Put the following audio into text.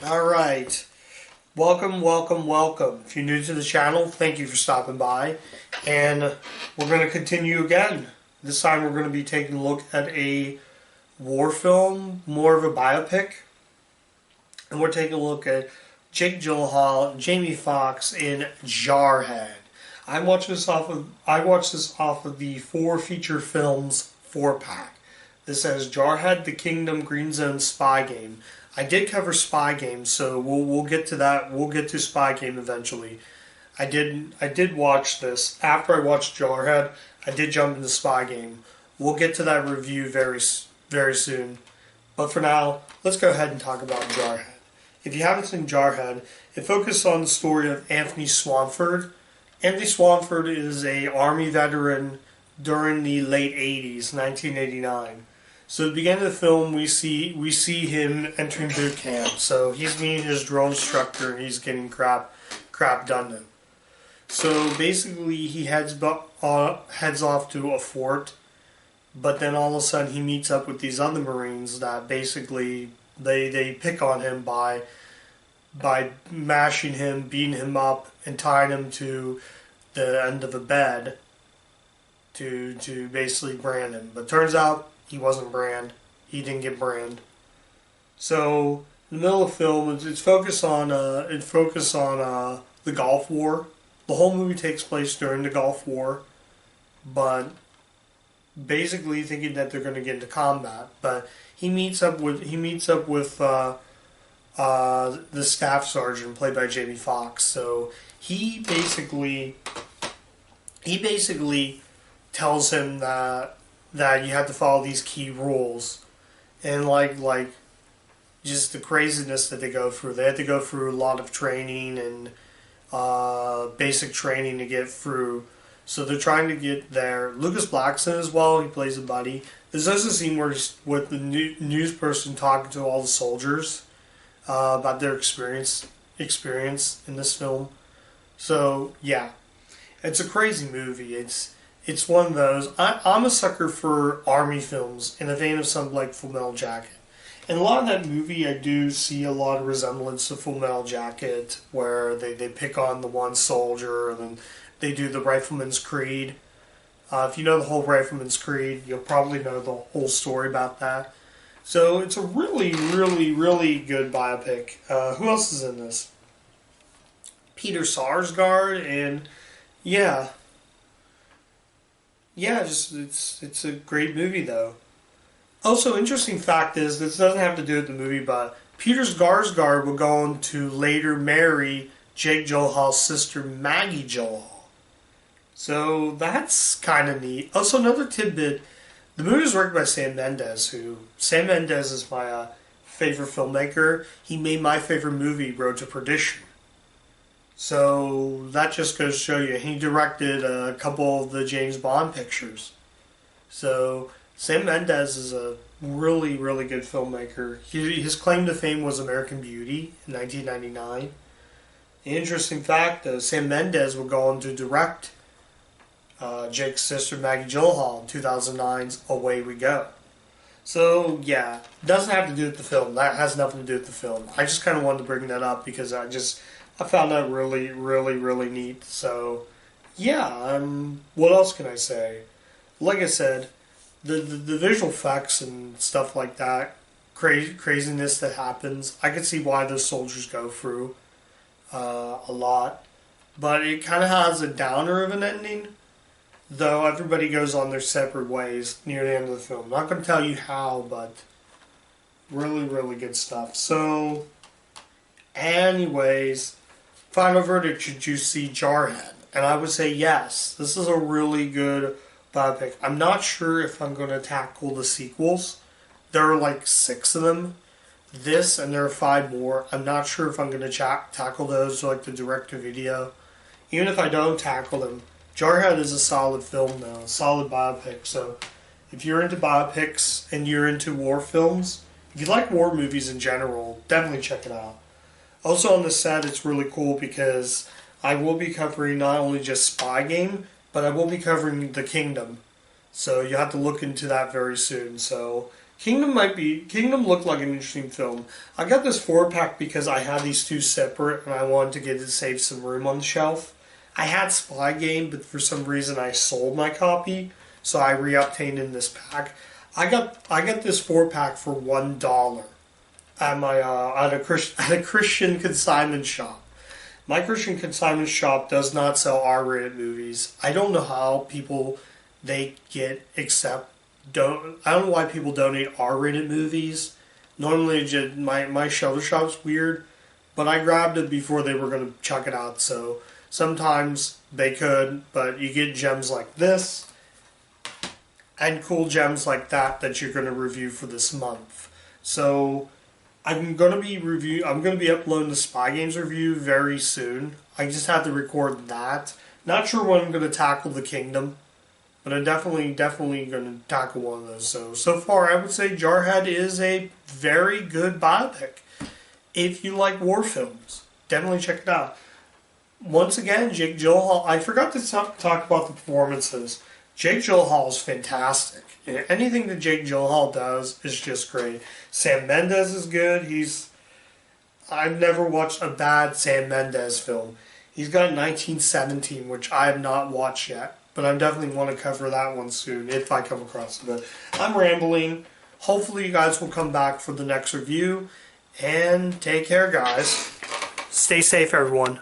Alright, welcome. If you're new to the channel, thank you for stopping by. And we're going to continue again. This time we're going to be taking a look at a war film, more of a biopic. And we're taking a look at Jake Gyllenhaal, Jamie Foxx in Jarhead. I watched this off of the 4 feature films 4-pack. This says Jarhead, The Kingdom, Green Zone, Spy Game. I did cover Spy Game, so we'll get to that. We'll get to Spy Game eventually. I did watch this after I watched Jarhead. I did jump into Spy Game. We'll get to that review very soon. But for now, let's go ahead and talk about Jarhead. If you haven't seen Jarhead, it focuses on the story of Anthony Swofford. Anthony Swofford is a Army veteran during the late 80s, 1989. So at the beginning of the film, we see him entering boot camp. So he's meeting his drill instructor, and he's getting crap done to him. So basically, he heads off to a fort, but then all of a sudden he meets up with these other Marines that basically they pick on him by mashing him, beating him up, and tying him to the end of a bed to basically brand him. But turns out he wasn't brand. He didn't get brand. So in the middle of the film, it's focused on the Gulf War. The whole movie takes place during the Gulf War, but basically thinking that they're going to get into combat. But he meets up with the staff sergeant played by Jamie Foxx. So he basically tells him that you have to follow these key rules, and like just the craziness that they go through. They have to go through a lot of training and basic training to get through. So they're trying to get there. Lucas Black's in as well. He plays a buddy. There's also a scene where with the news person talking to all the soldiers about their experience in this film. So yeah, it's a crazy movie. It's one of those. I'm a sucker for army films in the vein of something like Full Metal Jacket. In a lot of that movie, I do see a lot of resemblance to Full Metal Jacket, where they pick on the one soldier and then they do the Rifleman's Creed. If you know the whole Rifleman's Creed, you'll probably know the whole story about that. So it's a really good biopic. Who else is in this? Peter Sarsgaard, and yeah, just it's a great movie though. Also, interesting fact is, this doesn't have to do with the movie, but Peter Sarsgaard will go on to later marry Jake Gyllenhaal's sister Maggie Gyllenhaal. So that's kind of neat. Also, another tidbit: the movie was directed by Sam Mendes. Sam Mendes is my favorite filmmaker. He made my favorite movie, Road to Perdition. So that just goes to show you, he directed a couple of the James Bond pictures. So Sam Mendes is a really good filmmaker. His claim to fame was American Beauty in 1999. Interesting fact, though, Sam Mendes would go on to direct Jake's sister Maggie Gyllenhaal in 2009's Away We Go. So yeah, doesn't have to do with the film. That has nothing to do with the film. I just kind of wanted to bring that up because I found that really neat. So, yeah, what else can I say? Like I said, the visual effects and stuff like that, craziness that happens, I can see why those soldiers go through a lot. But it kind of has a downer of an ending, though everybody goes on their separate ways near the end of the film. I'm not going to tell you how, but really good stuff. So, anyways, final verdict, should you see Jarhead? And I would say yes. This is a really good biopic. I'm not sure if I'm going to tackle the sequels. There are like 6 of them. This, and there are 5 more. I'm not sure if I'm going to tackle those, like the direct-to-video. Even if I don't tackle them, Jarhead is a solid film now, a solid biopic. So if you're into biopics and you're into war films, if you like war movies in general, definitely check it out. Also on the set, it's really cool because I will be covering not only just Spy Game, but I will be covering The Kingdom. So you have to look into that very soon. So Kingdom looked like an interesting film. I got this 4-pack because I had these two separate and I wanted to get it to save some room on the shelf. I had Spy Game, but for some reason I sold my copy, so I re-obtained in this pack. I got this 4-pack for $1 at my at a Christian consignment shop. My Christian consignment shop does not sell R-rated movies. I don't know how people I don't know why people donate R-rated movies. Normally, my shelter shop's weird, but I grabbed it before they were going to chuck it out. So sometimes they could, but you get gems like this and cool gems like that you're going to review for this month. So I'm going to be uploading the Spy Games review very soon. I just have to record that. Not sure when I'm going to tackle the Kingdom, but I'm definitely going to tackle one of those. So far, I would say Jarhead is a very good biopic. If you like war films, definitely check it out. Once again, Jake Gyllenhaal. I forgot to talk about the performances. Jake Gyllenhaal is fantastic. Anything that Jake Gyllenhaal does is just great. Sam Mendes is good. I've never watched a bad Sam Mendes film. He's got 1917, which I have not watched yet. But I definitely want to cover that one soon if I come across it. But I'm rambling. Hopefully you guys will come back for the next review. And take care, guys. Stay safe, everyone.